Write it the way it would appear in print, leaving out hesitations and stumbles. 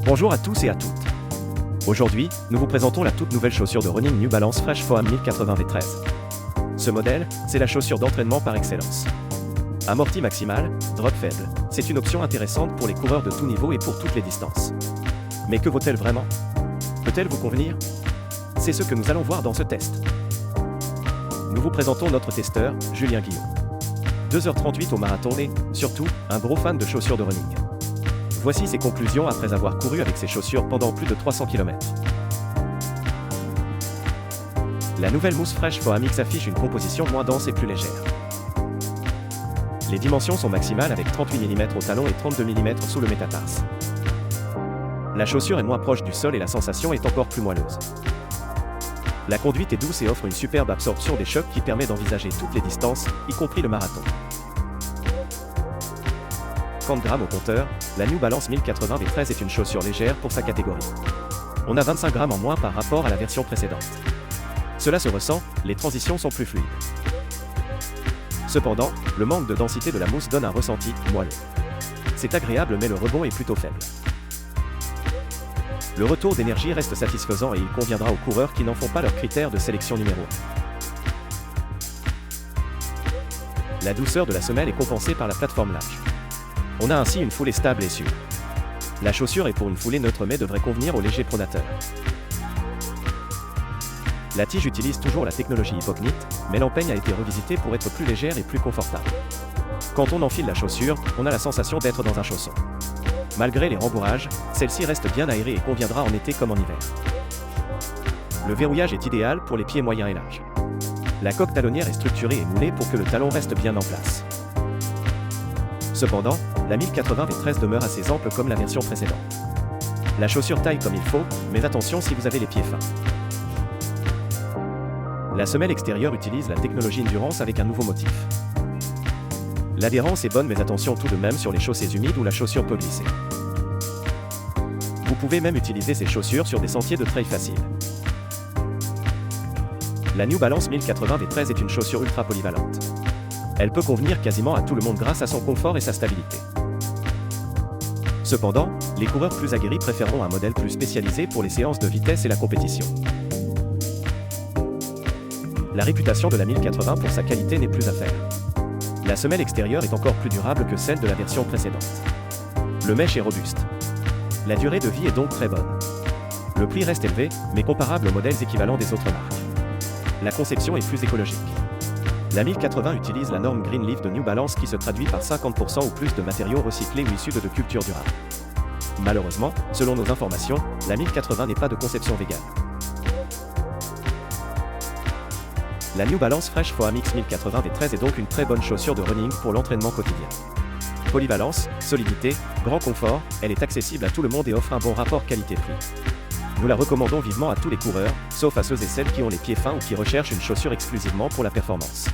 Bonjour à tous et à toutes. Aujourd'hui, nous vous présentons la toute nouvelle chaussure de running New Balance Fresh Foam 1080 V13. Ce modèle, c'est la chaussure d'entraînement par excellence. Amorti maximal, drop faible, c'est une option intéressante pour les coureurs de tout niveau et pour toutes les distances. Mais que vaut-elle vraiment? Peut-elle vous convenir? C'est ce que nous allons voir dans ce test. Nous vous présentons notre testeur, Julien Guillon. 2h38 au marathon et, surtout, un gros fan de chaussures de running. Voici ses conclusions après avoir couru avec ses chaussures pendant plus de 300 km. La nouvelle mousse Fresh Foam X affiche une composition moins dense et plus légère. Les dimensions sont maximales avec 38 mm au talon et 32 mm sous le métatarse. La chaussure est moins proche du sol et la sensation est encore plus moelleuse. La conduite est douce et offre une superbe absorption des chocs qui permet d'envisager toutes les distances, y compris le marathon. 30 grammes au compteur, la New Balance 1080 V13 est une chaussure légère pour sa catégorie. On a 25 grammes en moins par rapport à la version précédente. Cela se ressent, les transitions sont plus fluides. Cependant, le manque de densité de la mousse donne un ressenti moelleux. C'est agréable mais le rebond est plutôt faible. Le retour d'énergie reste satisfaisant et il conviendra aux coureurs qui n'en font pas leur critère de sélection numéro 1. La douceur de la semelle est compensée par la plateforme large. On a ainsi une foulée stable et sûre. La chaussure est pour une foulée neutre mais devrait convenir aux légers pronateurs. La tige utilise toujours la technologie Hypoknit, mais l'empeigne a été revisitée pour être plus légère et plus confortable. Quand on enfile la chaussure, on a la sensation d'être dans un chausson. Malgré les rembourrages, celle-ci reste bien aérée et conviendra en été comme en hiver. Le verrouillage est idéal pour les pieds moyens et larges. La coque talonnière est structurée et moulée pour que le talon reste bien en place. Cependant, la 1080 V13 demeure assez ample comme la version précédente. La chaussure taille comme il faut, mais attention si vous avez les pieds fins. La semelle extérieure utilise la technologie Endurance avec un nouveau motif. L'adhérence est bonne mais attention tout de même sur les chaussées humides où la chaussure peut glisser. Vous pouvez même utiliser ces chaussures sur des sentiers de trail faciles. La New Balance 1080 V13 est une chaussure ultra polyvalente. Elle peut convenir quasiment à tout le monde grâce à son confort et sa stabilité. Cependant, les coureurs plus aguerris préféreront un modèle plus spécialisé pour les séances de vitesse et la compétition. La réputation de la 1080 pour sa qualité n'est plus à faire. La semelle extérieure est encore plus durable que celle de la version précédente. Le mesh est robuste. La durée de vie est donc très bonne. Le prix reste élevé, mais comparable aux modèles équivalents des autres marques. La conception est plus écologique. La 1080 utilise la norme Green Leaf de New Balance qui se traduit par 50% ou plus de matériaux recyclés ou issus de cultures durables. Malheureusement, selon nos informations, la 1080 n'est pas de conception végane. La New Balance Fresh Foam X 1080 V13 est donc une très bonne chaussure de running pour l'entraînement quotidien. Polyvalence, solidité, grand confort, elle est accessible à tout le monde et offre un bon rapport qualité-prix. Nous la recommandons vivement à tous les coureurs, sauf à ceux et celles qui ont les pieds fins ou qui recherchent une chaussure exclusivement pour la performance.